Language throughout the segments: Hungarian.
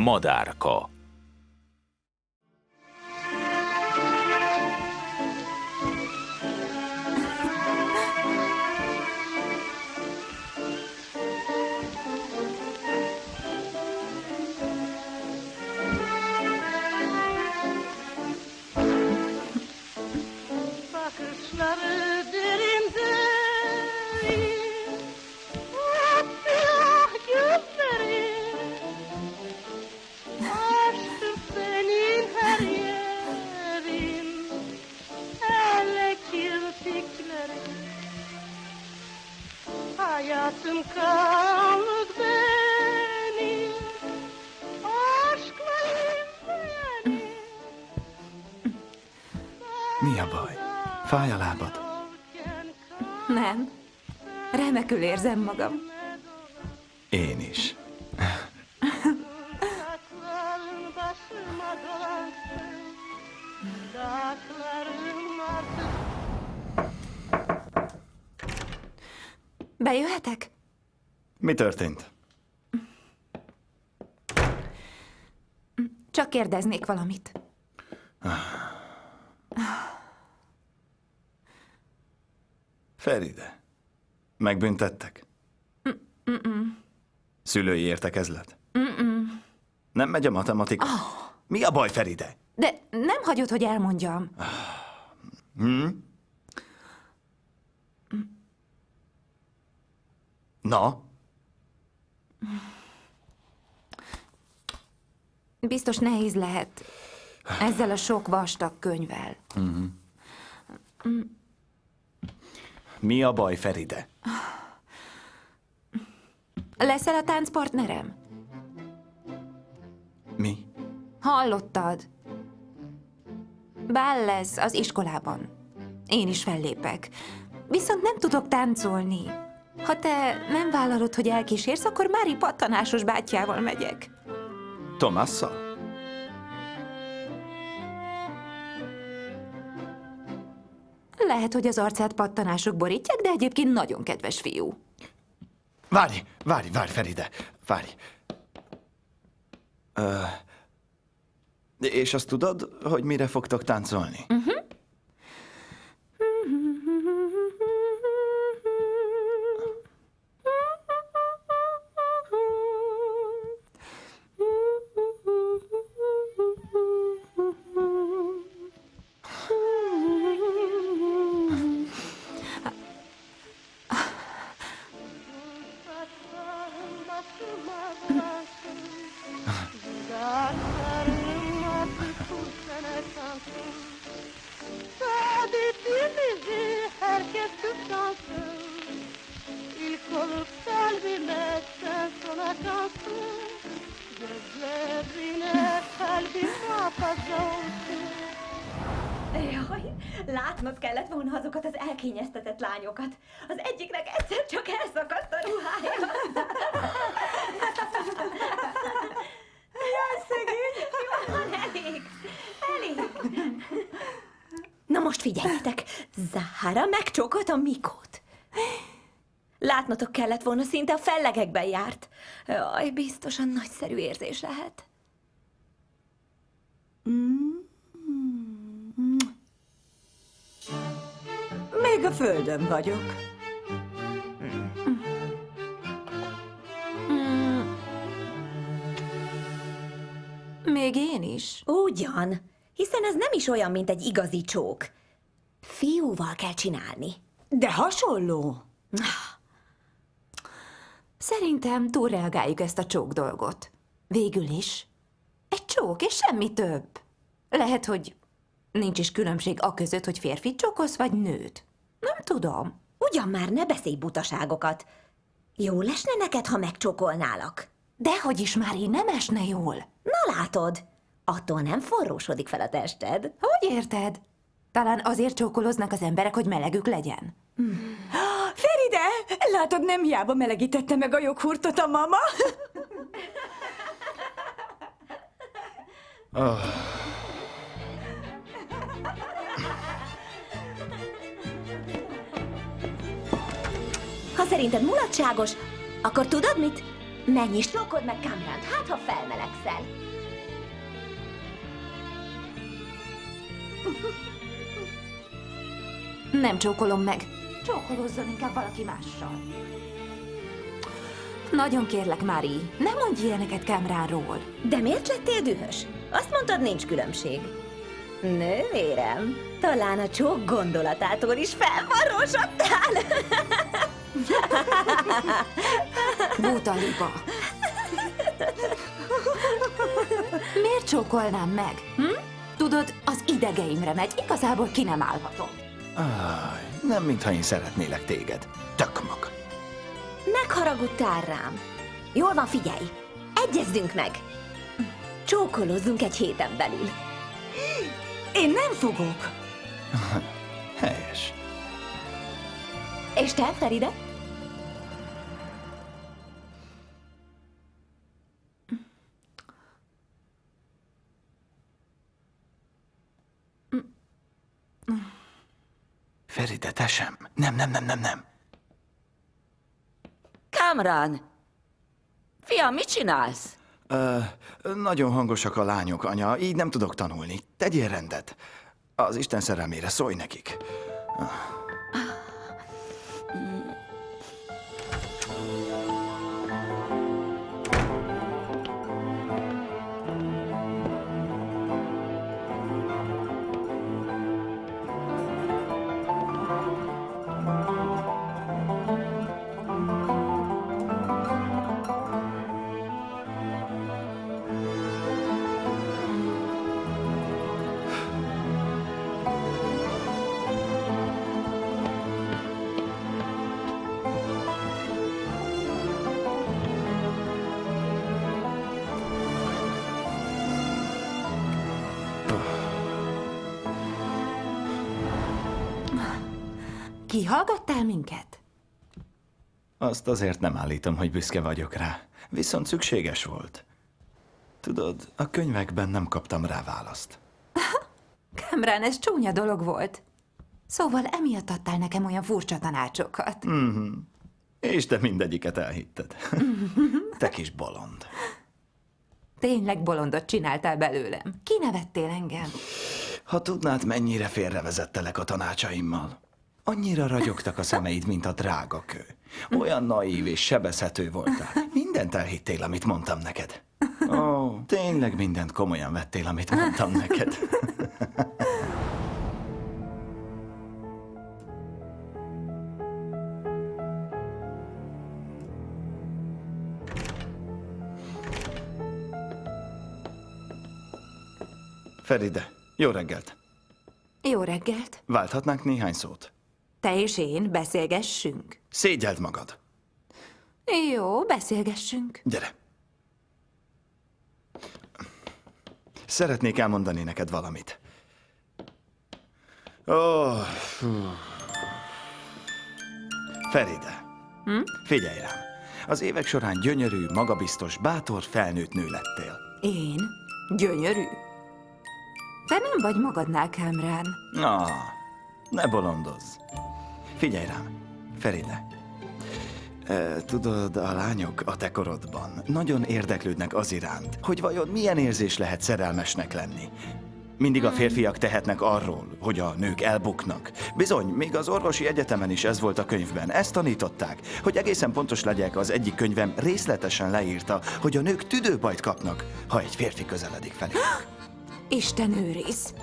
Madárka. Bakışları derinde, o siyah gözleri, aşkım senin her yerin, hele kirpiklerin. Hayatım karanlık benim, aşkla izleyenim. Mi a baj? Fáj a lábad? Nem. Remekül érzem magam. Én is. Dağların başıma dolansın, dağların artık. Bejöhetek? Mi történt? Csak kérdeznék valamit. Feride. Megbüntettek? Szülői értekezlet? Nem megy a matematika? Mi a baj, Feride? De nem hagyod, hogy elmondjam. Na? Biztos nehéz lehet ezzel a sok vastag könyvvel. Mi a baj, Feride? Leszel a táncpartnerem? Mi? Hallottad? Bál lesz az iskolában. Én is fellépek. Viszont nem tudok táncolni. Ha te nem vállalod, hogy elkísérsz, akkor Mári pattanásos bátyjával megyek. Tomasszal? Lehet, hogy az arcát pattanások borítják, de egyébként nagyon kedves fiú. Várj, Feride, várj. És azt tudod, hogy mire fogtok táncolni? Saçların başıma dolansın, dağların artık bu sene kalsın. Saadetimizi herkes kutlansın, İlk olup kalbime sen sona kalsın. Gözlerine kalbim muhafaza olsun. Jaj, látnod kellett volna azokat az elkényeztetett lányokat. Az egyiknek egyszer csak elszakadt a ruhája. Jaj, szegény! Van, elég. Na most figyeljetek, Zahara megcsókolta Mikót. Látnotok kellett volna, szinte a fellegekben járt. Jaj, biztosan nagyszerű érzés lehet. Még a földön vagyok. Még én is. Ugyan, hiszen ez nem is olyan, mint egy igazi csók. Fiúval kell csinálni. De hasonló. Szerintem túlreagáljuk ezt a csók dolgot. Végül is. Egy csók, és semmi több. Lehet, hogy nincs is különbség aközött, hogy férfit csókolsz, vagy nőt. Nem tudom. Ugyan már, ne beszélj butaságokat. Jó lesne neked, ha megcsókolnálak? Dehogy is már így nem esne jól. Na látod, attól nem forrósodik fel a tested. Hogy érted? Talán azért csókoloznak az emberek, hogy melegük legyen. Feride, látod, nem hiába melegítette meg a joghurtot a mama. Ha szerinted mulatságos, akkor tudod mit? Menj és csókold meg Kamránt, hát ha felmelegszel. Nem csókolom meg. Csókolózzon inkább valaki mással. Nagyon kérlek, Mári, ne mondj ilyeneket Kamránról. De miért lettél dühös? Azt mondtad, nincs különbség. Nővérem, talán a csók gondolatától is felvarrósodtál. Buta liba. Miért csókolnám meg? Tudod, az idegeimre megy, igazából ki nem állhatom. Nem mintha én szeretnélek téged. Tök maga. Megharagudtál rám. Jól van, figyelj! Egyezzünk meg! Csókolózzunk egy héten belül. Én nem fogok. Helyes. És te, Feride? Feride, te sem. Nem. Kamran! Fiam, mit csinálsz? Nagyon hangosak a lányok, anya, így nem tudok tanulni. Tegyél rendet. Az Isten szerelmére szólj nekik. Kihallgattál minket? Azt azért nem állítom, hogy büszke vagyok rá. Viszont szükséges volt. Tudod, a könyvekben nem kaptam rá választ. Kamrán, ez csúnya dolog volt. Szóval emiatt adtál nekem olyan furcsa tanácsokat. És te mindegyiket elhitted. Te kis bolond. Tényleg bolondot csináltál belőlem. Kinevettél engem. Ha tudnád, mennyire félrevezettelek a tanácsaimmal. Annyira ragyogtak a szemeid, mint a drága kő. Olyan naív és sebezhető voltál. Mindent elhittél, amit mondtam neked. Ó, tényleg mindent komolyan vettél, amit mondtam neked. Feride, jó reggelt. Jó reggelt. Válthatnánk néhány szót? Te és én beszélgessünk. Szégyeld magad. Jó, beszélgessünk. Gyere. Szeretnék elmondani neked valamit. Feride. Figyelj rám. Az évek során gyönyörű, magabiztos, bátor, felnőtt nő lettél. Én? Gyönyörű? Te nem vagy magadnál, Kamrán. Ne bolondozz. Figyelj rám, Feride. Tudod, a lányok a te korodban nagyon érdeklődnek az iránt, hogy vajon milyen érzés lehet szerelmesnek lenni. Mindig a férfiak tehetnek arról, hogy a nők elbuknak. Bizony, még az orvosi egyetemen is ez volt a könyvben. Ezt tanították, hogy egészen pontos legyek, az egyik könyvem részletesen leírta, hogy a nők tüdőbajt kapnak, ha egy férfi közeledik feléjük. Isten őriz.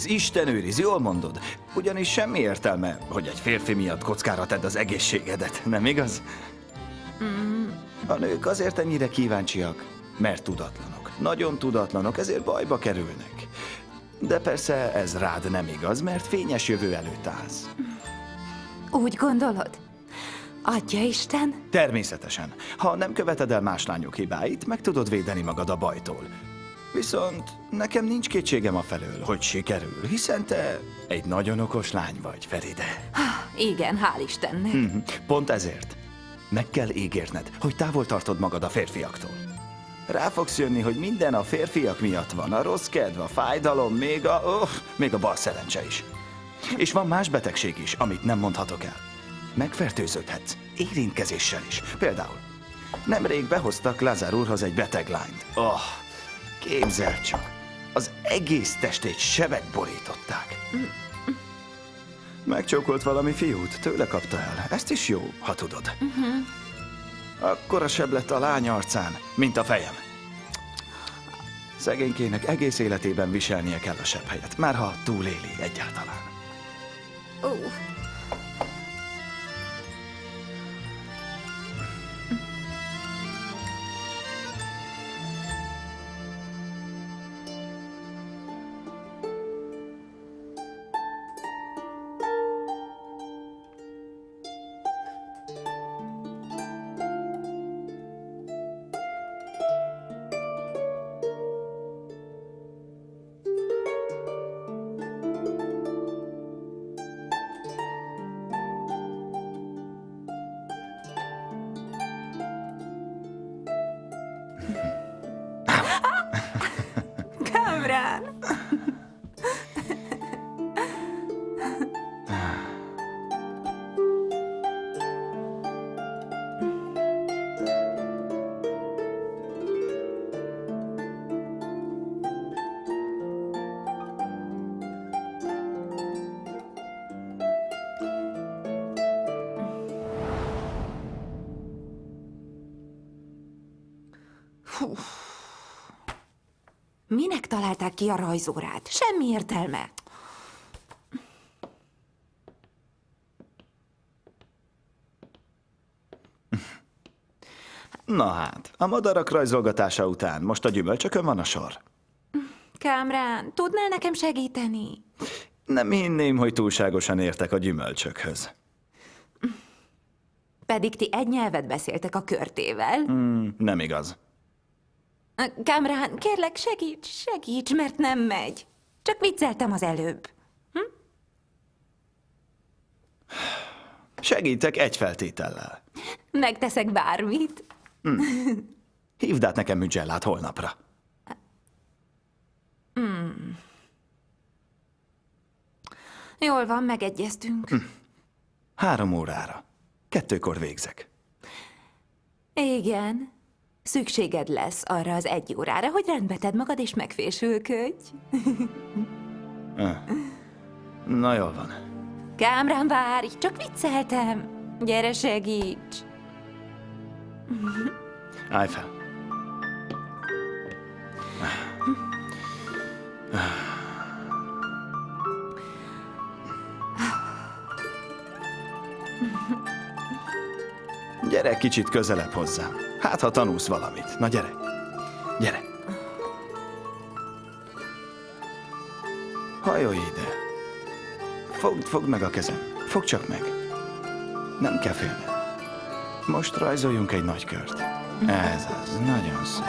Isten őriz, jól mondod. Ugyanis semmi értelme, hogy egy férfi miatt kockára tedd az egészségedet, nem igaz? A nők azért ennyire kíváncsiak, mert tudatlanok. Nagyon tudatlanok, ezért bajba kerülnek. De persze ez rád nem igaz, mert fényes jövő előtt állsz. Úgy gondolod? Adja Isten? Természetesen. Ha nem követed el más lányok hibáit, meg tudod védeni magad a bajtól. Viszont nekem nincs kétségem afelől, hogy sikerül, hiszen te egy nagyon okos lány vagy, Feride. Igen, hál' Istennek. Pont ezért. Meg kell ígérned, hogy távol tartod magad a férfiaktól. Rá fogsz jönni, hogy minden a férfiak miatt van. A rossz kedv, a fájdalom, még a bal szerencse is. És van más betegség is, amit nem mondhatok el. Megfertőződhetsz, érintkezéssel is. Például Nemrég behoztak Lázár úrhoz egy beteg lányt. Oh, képzeld csak, az egész testét sebek borították. Megcsókolt valami fiút, tőle kapta el. Ezt is jó, ha tudod. Akkora seb lett a lány arcán, mint a fejem. Szegénykének egész életében viselnie kell a sebhelyet, már ha túléli egyáltalán. Ó, Kámrán! Minek találták ki a rajzórát? Semmi értelme. Na hát, a madarak rajzolgatása után most a gyümölcsökön van a sor. Kámrán, tudnál nekem segíteni? Nem hinném, hogy túlságosan értek a gyümölcsökhöz. Pedig ti egy nyelvet beszéltek a körtével. Nem igaz. Kámrán, kérlek, segíts, mert nem megy. Csak vicceltem az előbb. Segítek egy feltétellel. Megteszek bármit. Hívd át nekem Müdzsellát holnapra. Jól van, megegyeztünk. 3 órára. 2-kor végzek. Igen. Szükséged lesz arra az 1 órára, hogy rendbe tedd magad és megfésülködj. Na jól van. Kámrán, várj, csak vicceltem. Gyere, segíts. Állj fel. Gyere kicsit közelebb hozzám. Hát, ha tanulsz valamit. Na gyere. Gyere. Hajolj ide. Fogd meg a kezem. Fogd csak meg. Nem kell félned. Most rajzoljunk egy nagy kört. Ez az, nagyon szép.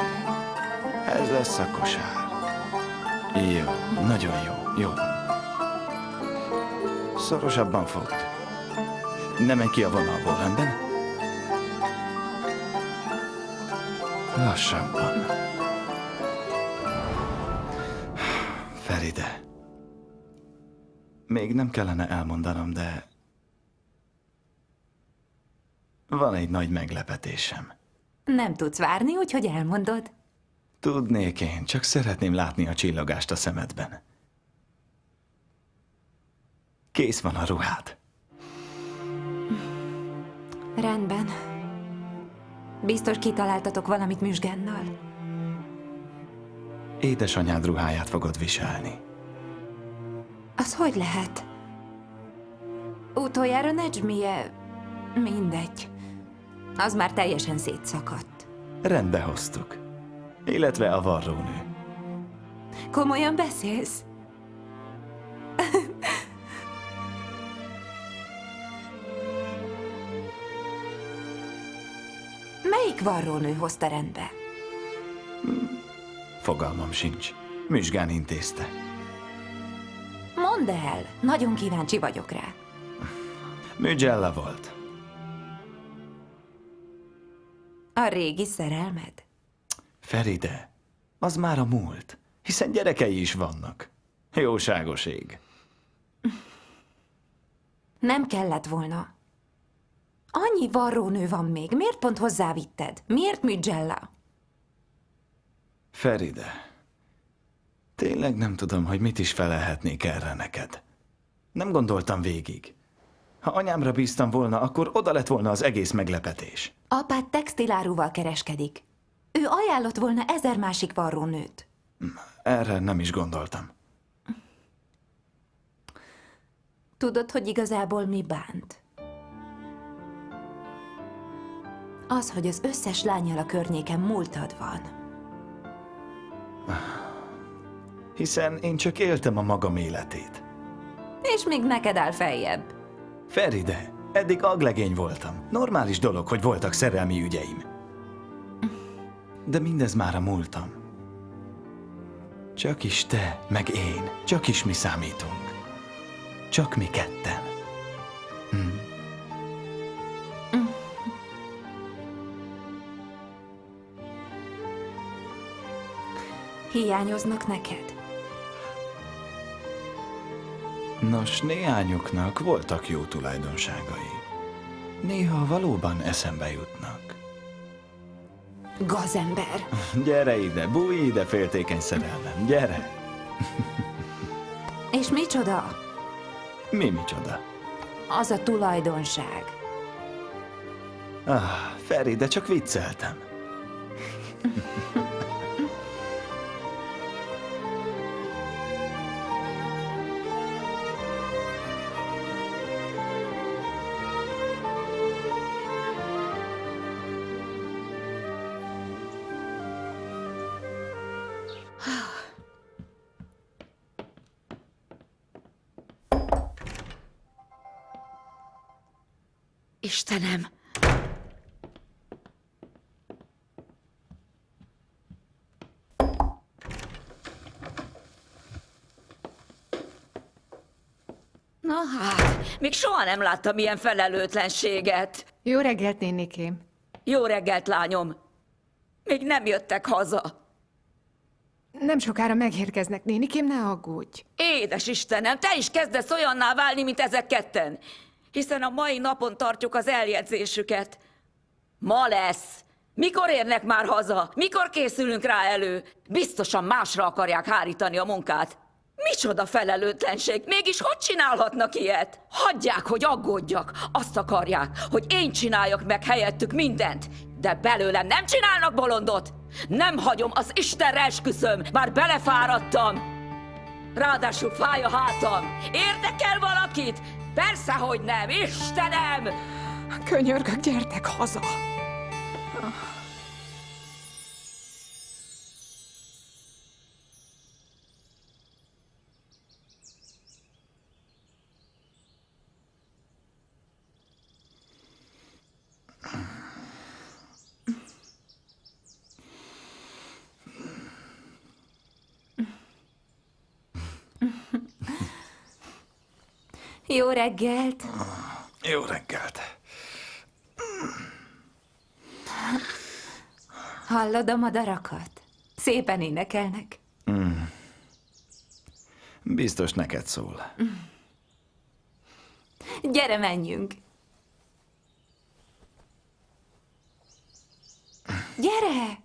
Ez lesz a kosár. Jó, nagyon jó, jó. Szorosabban fogd. Ne menj ki a vonalból, rendben? Lassabban. Feride. Még nem kellene elmondanom, de... van egy nagy meglepetésem. Nem tudsz várni, úgyhogy elmondod. Tudnék én, csak szeretném látni a csillogást a szemedben. Kész van a ruhád. Rendben. Biztos kitaláltatok valamit Müzsgánnal. Édesanyád ruháját fogod viselni. Az hogy lehet? Utoljára Nejmije... mindegy. Az már teljesen szétszakadt. Rendbe hoztuk. Illetve a varrónő. Komolyan beszélsz? Melyik varrónő hozta rendbe? Fogalmam sincs. Müzsgán intézte. Mondd el, nagyon kíváncsi vagyok rá. Müdzsella volt. A régi szerelmed? Feride, az már a múlt, hiszen gyerekei is vannak. Jóságos ég. Nem kellett volna. Annyi varrónő van még. Miért pont hozzávitted? Miért Müdzsella? Feride, tényleg nem tudom, hogy mit is felelhetnék erre neked. Nem gondoltam végig. Ha anyámra bíztam volna, akkor oda lett volna az egész meglepetés. Apád textiláruval kereskedik. Ő ajánlott volna 1000 másik varrónőt. Erre nem is gondoltam. Tudod, hogy igazából mi bánt? Az, hogy az összes lánnyal a környéken múltad van. Hiszen én csak éltem a magam életét. És még neked áll feljebb. Feride, eddig aglegény voltam. Normális dolog, hogy voltak szerelmi ügyeim. De mindez már a múltam. Csak is te, meg én, csak is mi számítunk. Csak mi ketten. Hiányoznak neked? Nos, néhányuknak voltak jó tulajdonságai. Néha valóban eszembe jutnak. Gazember. Gyere ide, bújj ide, féltékeny szerelmem, gyere! És micsoda? Micsoda? Az a tulajdonság. Feri, de csak vicceltem. Istenem! Na hát, még soha nem láttam ilyen felelőtlenséget. Jó reggelt, nénikém. Jó reggelt, lányom! Még nem jöttek haza. Nem sokára megérkeznek, nénikém, ne aggódj. Édes Istenem, te is kezdesz olyanná válni, mint ezek ketten. Hiszen a mai napon tartjuk az eljegyzésüket. Ma lesz. Mikor érnek már haza? Mikor készülünk rá elő? Biztosan másra akarják hárítani a munkát. Micsoda felelőtlenség! Mégis hogy csinálhatnak ilyet? Hagyják, hogy aggódjak. Azt akarják, hogy én csináljak meg helyettük mindent. De belőlem nem csinálnak bolondot. Nem hagyom, az Istenre esküszöm. Már belefáradtam. Ráadásul fáj a hátam. Érdekel valakit? Persze, hogy nem. Istenem! Könyörgök, gyertek haza. Jó reggelt! Jó reggelt! Hallod a madarakat? Szépen énekelnek. Biztos neked szól. Gyere, menjünk! Gyere!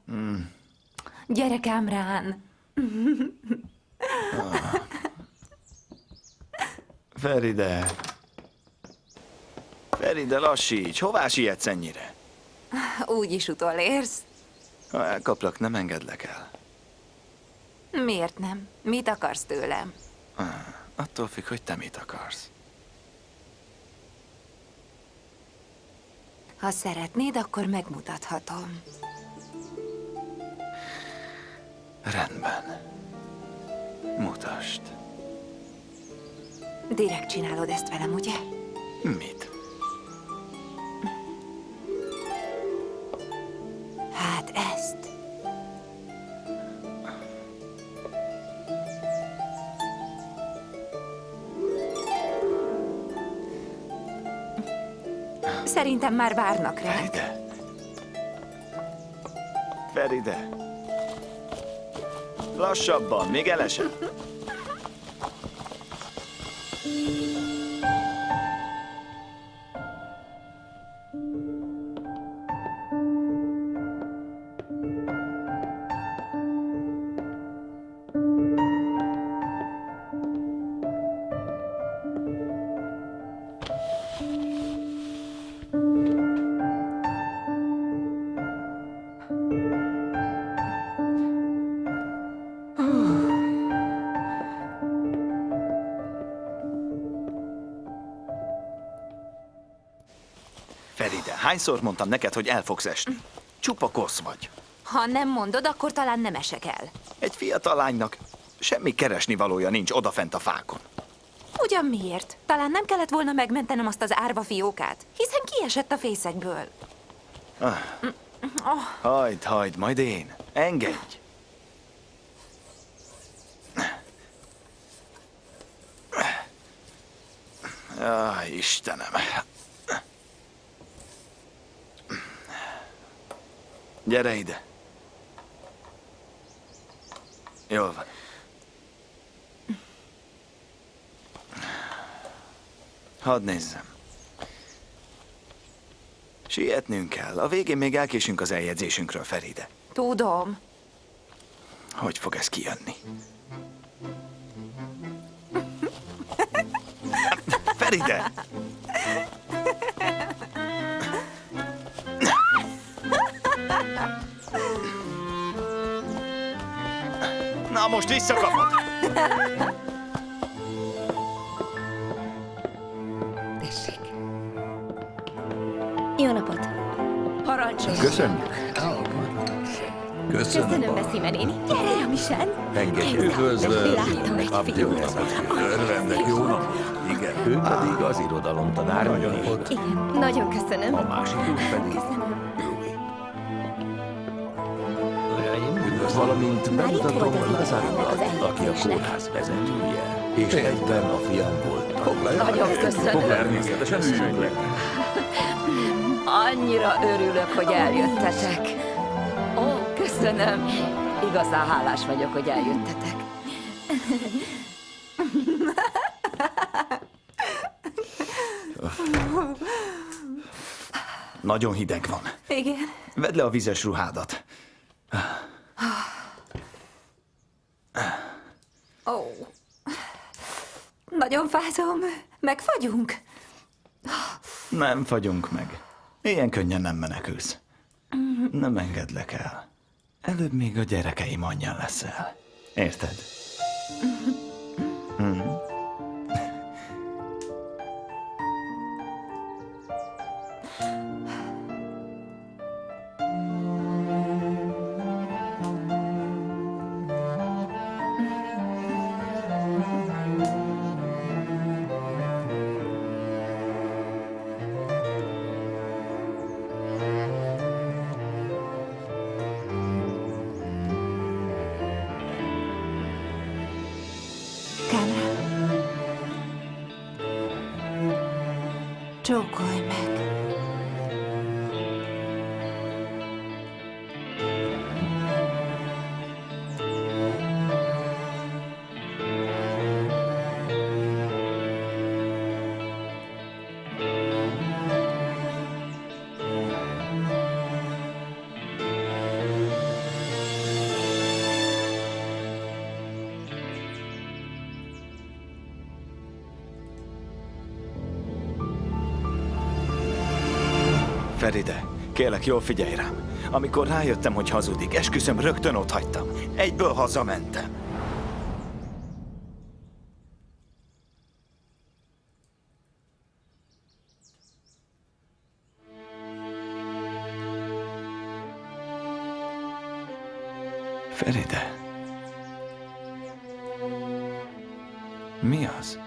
Gyere, Kámrán! Feride! Feride, lassíts! Hová sietsz ennyire? Úgyis utolérsz. Ha elkaplak, nem engedlek el. Miért nem? Mit akarsz tőlem? Attól függ, hogy te mit akarsz. Ha szeretnéd, akkor megmutathatom. Rendben. Mutasd. Direkt csinálod ezt velem, ugye? Mit? Hát ezt. Szerintem már várnak rá. Feride! Feride! Lassabban, még elesem. Feride, hányszor mondtam neked, hogy el fogsz esni? Csupa kosz vagy. Ha nem mondod, akkor talán nem esek el. Egy fiatal lánynak semmi keresni valója nincs odafent a fákon. Ugyan miért? Talán nem kellett volna megmentenem azt az árva fiókát, hiszen kiesett a fészekből. Hagyd, majd én. Engedj! Istenem. Gyere ide. Jól van. Hadd nézzem. Sietnünk kell. A végén még elkésünk az eljegyzésünkről, Feride. Tudom. Hogy fog ez kijönni? Feride! Na, most visszakapod! Tessék. Jó napot! Parancsolj! Köszönjük. Köszönöm, Beszíme néni. Gyere, Jamisen! Engedj. Üdvözlöm! Láttam egy Abdió fiút. Örvendek, jó nap. Igen. Ő pedig az irodalomtanár. Nagyon Igen, nagyon köszönöm. A másik úr pedig Louis. Valamint Már itt bemutatom volt az Lázár időszak urat, az aki a eljegyzésnek. kórház vezetője. És egyben a fiam volt. Nagyon köszönöm. Természetesen üljünk le. Annyira örülök, hogy eljöttetek. Ó, köszönöm. Igazán hálás vagyok, hogy eljöttetek. Nagyon hideg van. Igen. Vedd le a vizes ruhádat. Ó. Nagyon fázom. Megfagyunk? Nem fagyunk meg. Ilyen könnyen nem menekülsz. Nem engedlek el. Előbb még a gyerekeim anyja leszel. Érted? Cameron. Csókolj meg. Feride, kérlek, jól figyelj rám. Amikor rájöttem, hogy hazudik, esküszöm, rögtön ott hagytam. Egyből hazamentem. Feride. Mi az?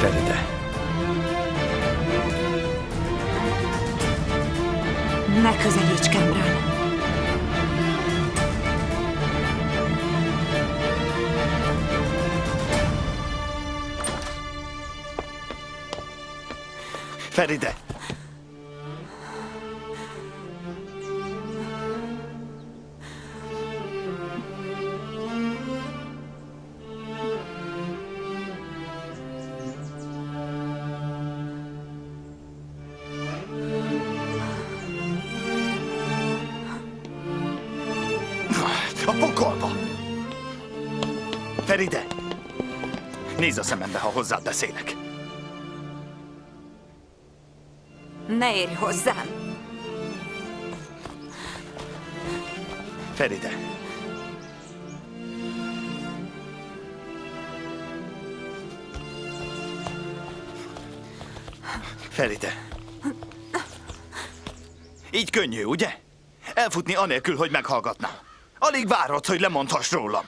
Feride. Feride! A pokolba! Feride! Nézz a szemembe, ha hozzád beszélek. Ne érj hozzám! Feride! Feride! Így könnyű, ugye? Elfutni anélkül, hogy meghallgatná. Alig várod, hogy lemondhass rólam.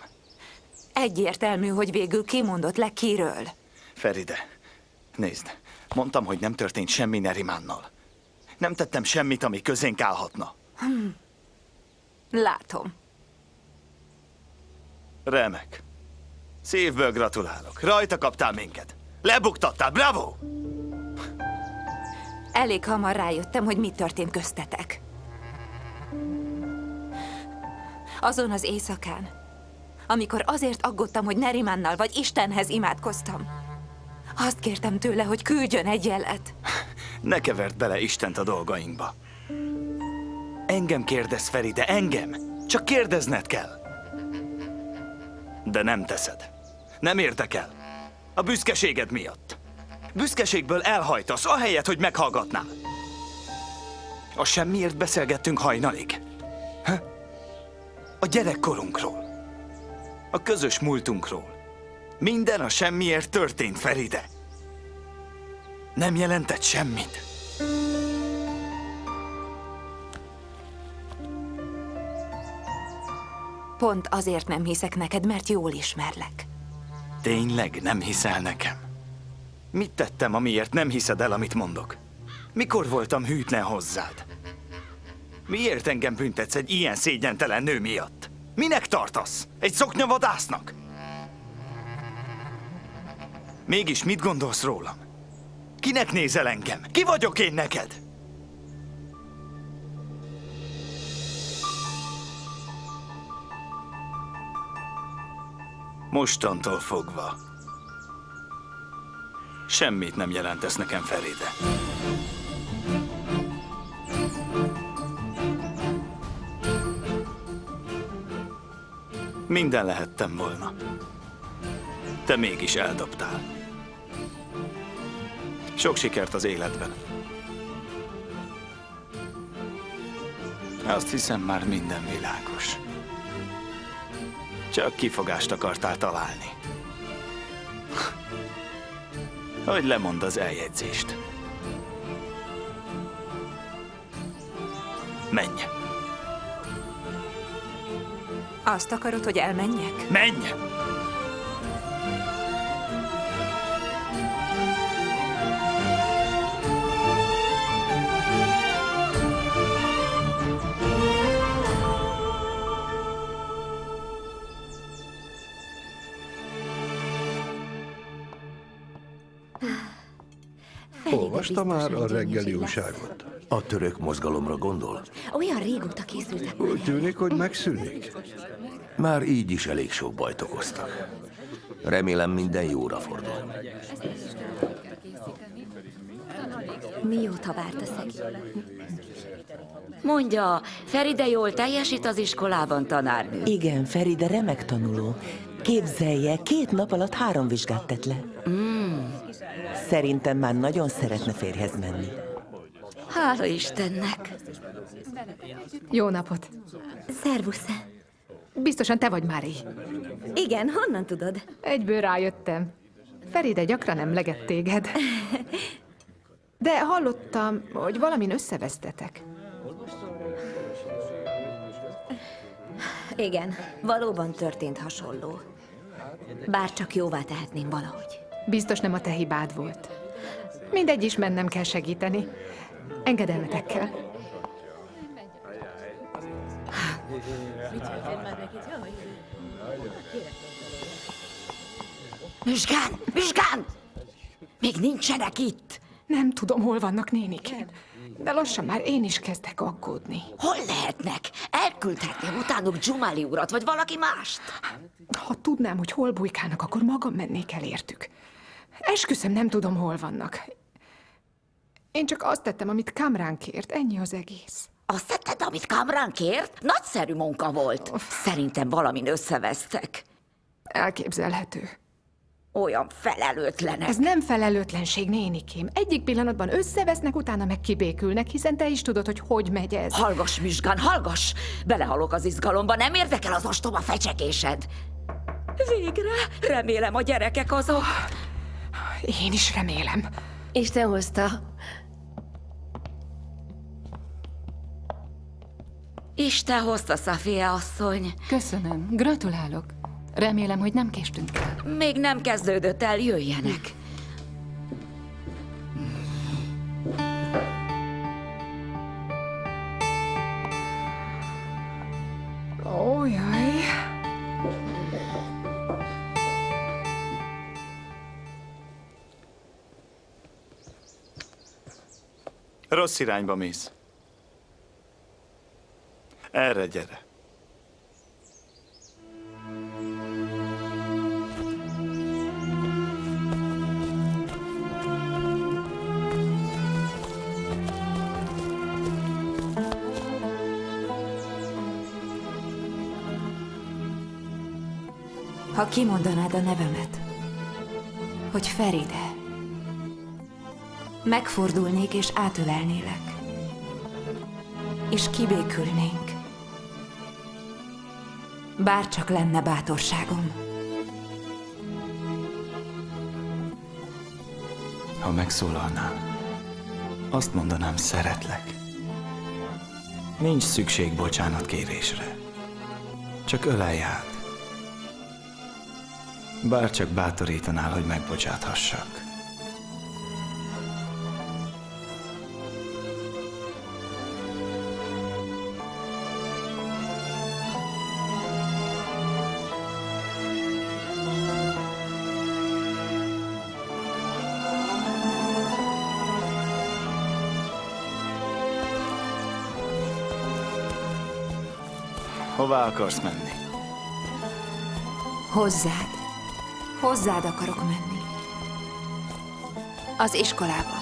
Egyértelmű, hogy végül kimondott le kiről. Feride, nézd, mondtam, hogy nem történt semmi Nerimánnal. Nem tettem semmit, ami közénk állhatna. Látom. Remek. Szívből gratulálok. Rajta kaptál minket. Lebuktattál, bravo! Elég hamar rájöttem, hogy mi történt köztetek. Azon az éjszakán, amikor azért aggódtam, hogy Nerimánnal vagy Istenhez imádkoztam, azt kértem tőle, hogy küldjön egy jelet. Ne keverd bele Istent a dolgainkba. Engem kérdez, Feride, engem! Csak kérdezned kell. De nem teszed. Nem érdekel. A büszkeséged miatt. Büszkeségből elhajtasz, ahelyett, hogy meghallgatnál. A semmiért beszélgettünk hajnalig. A gyerekkorunkról. A közös múltunkról. Minden a semmiért történt, Feride. Nem jelentett semmit. Pont azért nem hiszek neked, mert jól ismerlek. Tényleg nem hiszel nekem? Mit tettem, amiért nem hiszed el, amit mondok? Mikor voltam hűtlen hozzád? Miért engem büntetsz egy ilyen szégyentelen nő miatt? Minek tartasz? Egy szoknyavadásznak? Mégis mit gondolsz rólam? Kinek nézel engem? Ki vagyok én neked? Mostantól fogva semmit nem jelentesz nekem, Feride. Minden lehettem volna. Te mégis eldobtál. Sok sikert az életben. Azt hiszem, már minden világos. Csak kifogást akartál találni. Hogy lemond az eljegyzést. Menj! Azt akarod, hogy elmenjek? Menj! Olvasta már a reggeli újságot? A török mozgalomra gondol? Olyan régóta készültek. Úgy tűnik, hogy megszűnik. Már így is elég sok bajt okoztak. Remélem, minden jóra fordul. Mióta várt a szegény? Mondja, Feride jól teljesít az iskolában, tanárnő? Igen, Feride remek tanuló. Képzelje, 2 nap alatt 3 vizsgát tett le. Szerintem már nagyon szeretne férjhez menni. Hála Istennek! Jó napot! Szervusz! Biztosan te vagy Mári. Igen, honnan tudod? Egyből rájöttem. Feride gyakran emleget téged. De hallottam, hogy valamin összevesztetek. Igen, valóban történt hasonló. Bár csak jóvá tehetném valahogy. Biztos nem a te hibád volt. Mindegy is, mennem kell segíteni. Engedelmetekkel. Müzsgán! Müzsgán! Még nincsenek itt! Nem tudom, hol vannak nénikém. De lassan már én is kezdek aggódni. Hol lehetnek? Elküldhetném utánuk Dzsumali urat, vagy valaki mást? Ha tudnám, hogy hol bujkálnak, akkor magam mennék el értük. Esküszöm, nem tudom, hol vannak. Én csak azt tettem, amit Kamrán kért, ennyi az egész. Azt tetted, amit Kamrán kért? Nagyszerű munka volt. Szerintem valamin összevesztek. Elképzelhető. Olyan felelőtlenek. Ez nem felelőtlenség, nénikém. Egyik pillanatban összevesznek, utána meg kibékülnek, hiszen te is tudod, hogy megy ez. Hallgass, Müzsgán, hallgass! Belehalok az izgalomba, nem érdekel az ostoba fecsegésed. Végre! Remélem a gyerekek azok. Én is remélem. Isten hozta. Isten hozta, Szafia asszony. Köszönöm, gratulálok. Remélem, hogy nem késtünk el. Még nem kezdődött el, jöjjenek. Ó, jaj. Rossz irányba mész. Erre gyere. Ha kimondanád a nevemet, hogy Feride, megfordulnék és átölelnélek, és kibékülnénk. Bárcsak lenne bátorságom. Ha megszólalnál, azt mondanám, szeretlek. Nincs szükség bocsánatkérésre. Csak ölelj át. Bárcsak bátorítanál, hogy megbocsáthassak. Hová akarsz menni? Hozzád. Hozzád akarok menni. Az iskolába.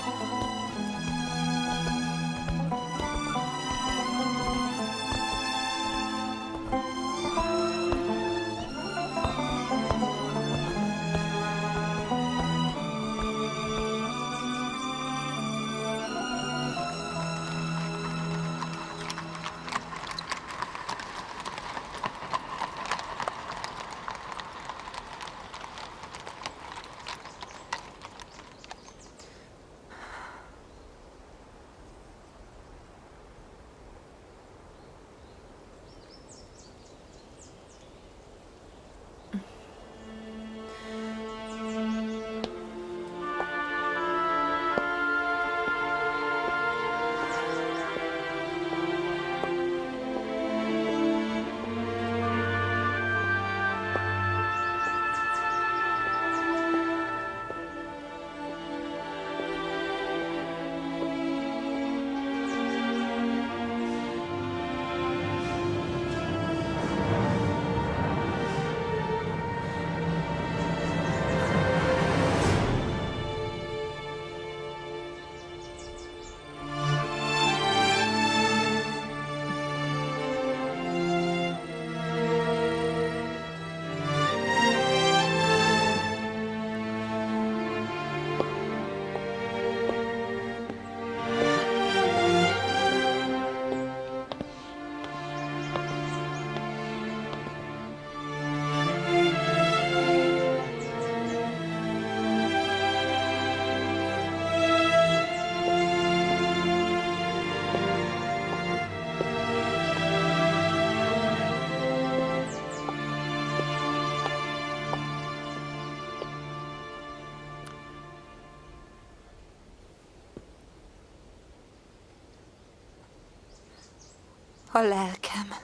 A lelkem.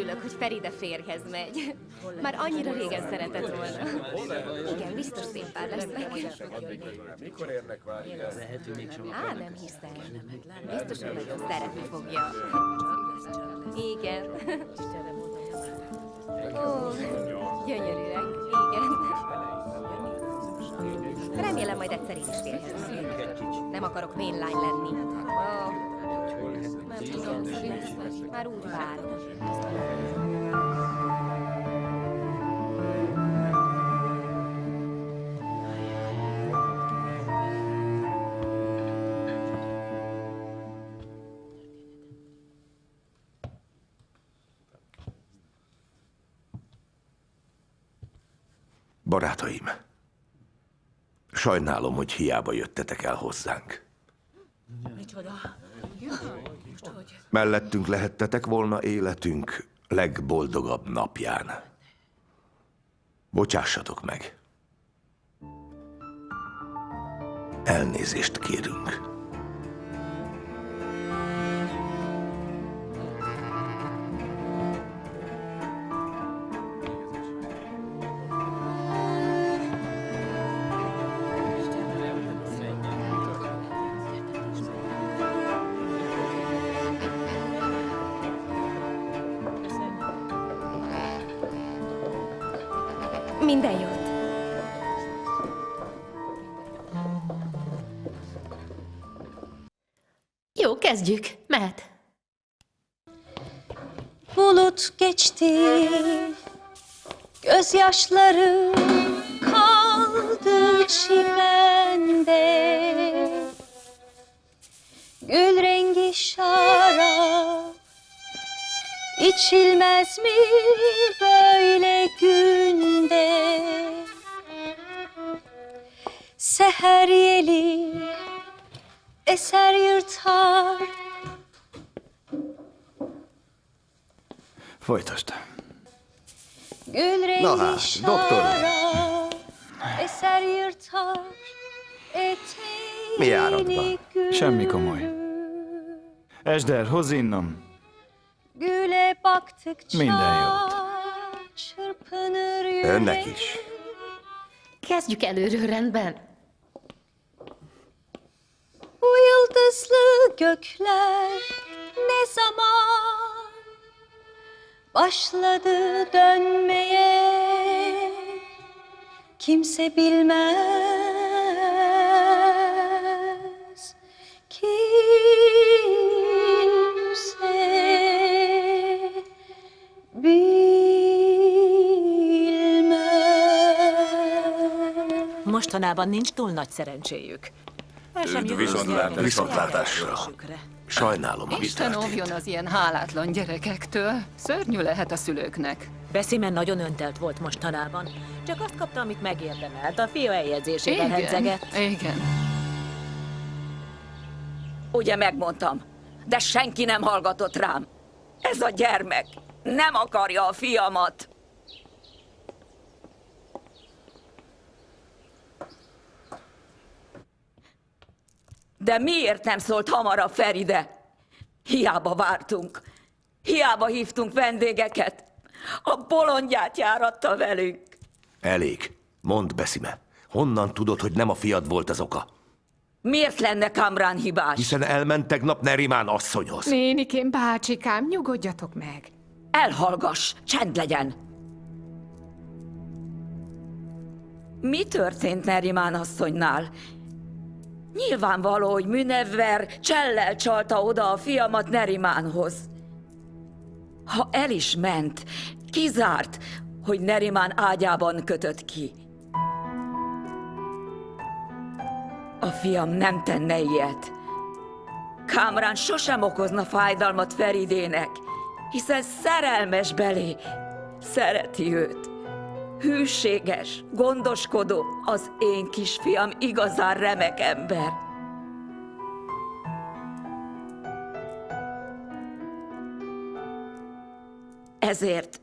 örülök, hogy Feride férjhez megy. Már annyira régen szeretett volna. Igen, biztos szép pár lesznek. Á, nem hiszem. Biztos, hogy nagyon szeretni fogja. Igen. Ó, gyönyörűek. Igen. Remélem, majd egyszer én is férjhez megyek. Nem akarok vén lány lenni. Ó, nem tudom, mi lesz. Már úgy várom. Barátaim, sajnálom, hogy hiába jöttetek el hozzánk. Mellettünk lehettetek volna életünk legboldogabb napján. Bocsássatok meg. Elnézést kérünk. Minden jót. Jó, kezdjük. Mehet. Bulut geçti, gözyaşları kaldı çimende. Gül rengi şarap içilmez mi böyle günde? Seher yeli eser yırtar. Folytasd. Gül rengi Na hát, doktor. şarap eser yırtar. Mi járod Eteğini be? Semmi komoly. Esder, hozz innom. Güle baktıkça Minden jót. çırpınır yürek. Önnek is. Kezdjük előről, rendben? Bu yıldızlı gökler ne zaman başladı dönmeye, kimse bilmez, kimse bilmez. Mostanában nincs túl nagy szerencséjük. Viszontlátásra. Sajnálom, ami Isten történt. óvjon az ilyen hálátlan gyerekektől. Szörnyű lehet a szülőknek. Beszimen nagyon öntelt volt mostanában. Csak azt kapta, amit megérdemelt. A fia eljegyzésében hedzegett. Igen. Ugye megmondtam, de senki nem hallgatott rám. Ez a gyermek nem akarja a fiamat. De miért nem szólt hamarabb Feride? Hiába vártunk. Hiába hívtunk vendégeket. A bolondját járatta velünk. Elég. Mondd, Beszime. Honnan tudod, hogy nem a fiad volt az oka? Miért lenne Kamrán hibás? Hiszen elment tegnap Nerimán asszonyhoz. Nénikém, bácsikám, nyugodjatok meg. Elhallgass, csend legyen. Mi történt Nerimán asszonynál? Nyilvánvaló, hogy Münevver csellel csalta oda a fiamat Nerimánhoz. Ha el is ment, kizárt, hogy Nerimán ágyában kötött ki. A fiam nem tenne ilyet. Kamrán sosem okozna fájdalmat Feridének, hiszen szerelmes belé, szereti őt. Hűséges, gondoskodó, az én kisfiam igazán remek ember. Ezért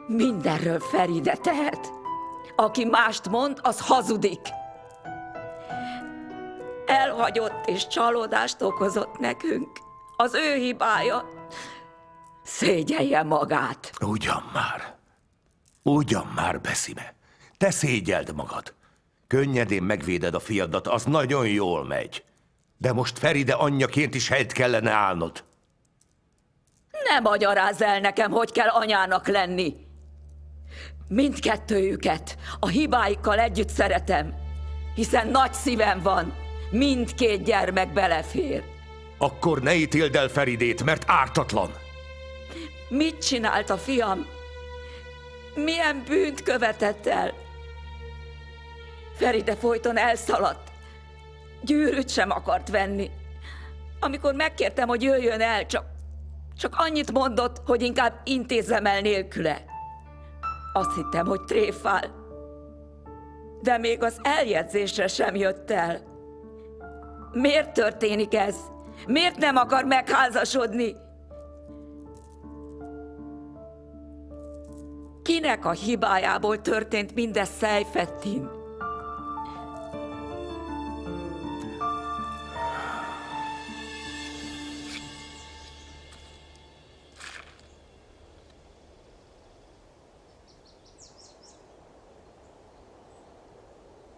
mindenről Feride tehet. Aki mást mond, az hazudik. Elhagyott és csalódást okozott nekünk. Az ő hibája. Szégyelje magát. Ugyan már, Beszime. Te szégyeld magad. Könnyedén megvéded a fiadat, az nagyon jól megy. De most Feride anyjaként is helyt kellene állnod. Ne magyarázz el nekem, hogy kell anyának lenni. Mindkettőjüket a hibáikkal együtt szeretem, hiszen nagy szívem van, mindkét gyermek belefér. Akkor ne ítéld el Feridét, mert ártatlan. Mit csinált a fiam? Milyen bűnt követett el? Feride folyton elszaladt. Gyűrűt sem akart venni. Amikor megkértem, hogy jöjjön el, csak annyit mondott, hogy inkább intézzem el nélküle. Azt hittem, hogy tréfál. De még az eljegyzésre sem jött el. Miért történik ez? Miért nem akar megházasodni? Kinek a hibájából történt mindez Szejfettin?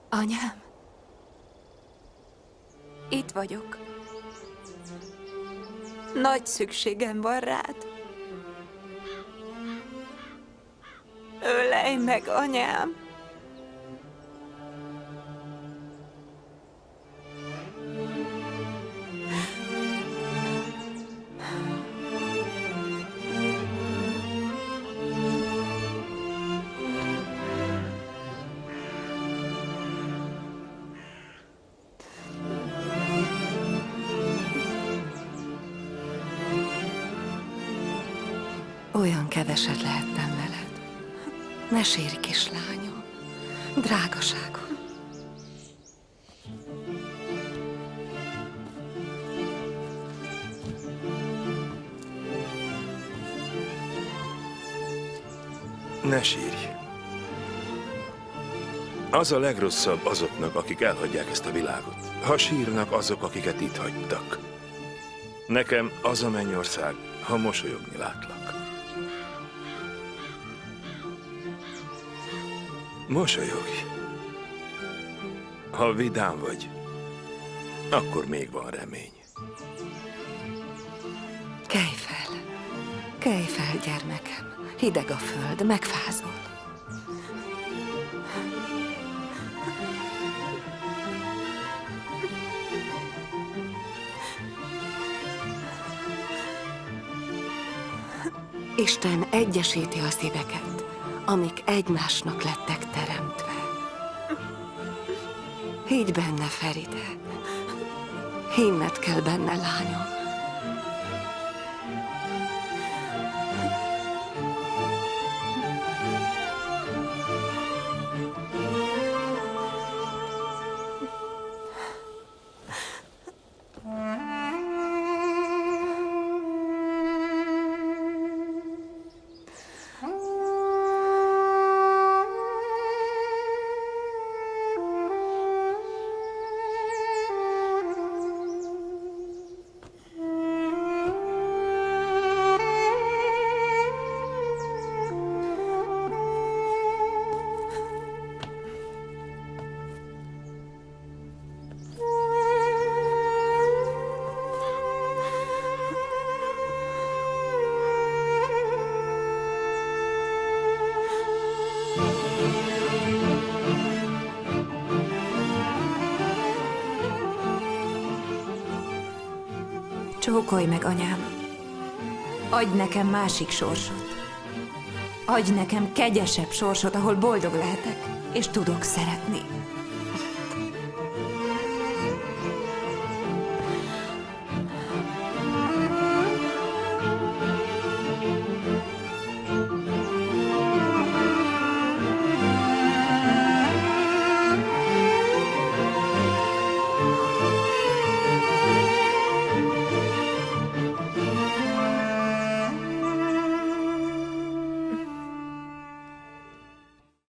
Anyám, itt vagyok. Nagy szükségem van rád. Ölelj meg, anyám! Olyan keveset lehettem veled. Ne sérj, kislányom, drágaságom. Ne sírj. Az a legrosszabb azoknak, akik elhagyják ezt a világot. Ha sírnak azok, akiket itt hagytak. Nekem az a mennyország, ha mosolyogni látlak. Mosolyogj. Ha vidám vagy, akkor még van remény. Kelj fel, gyermekem. Hideg a föld, megfázol. Isten egyesíti a szíveket, amik egymásnak lettek teremtve. Higgy benne, Feride. Hinned kell benne, lányom. Csókolj meg, anyám. Adj nekem másik sorsot. Adj nekem kegyesebb sorsot, ahol boldog lehetek, és tudok szeretni.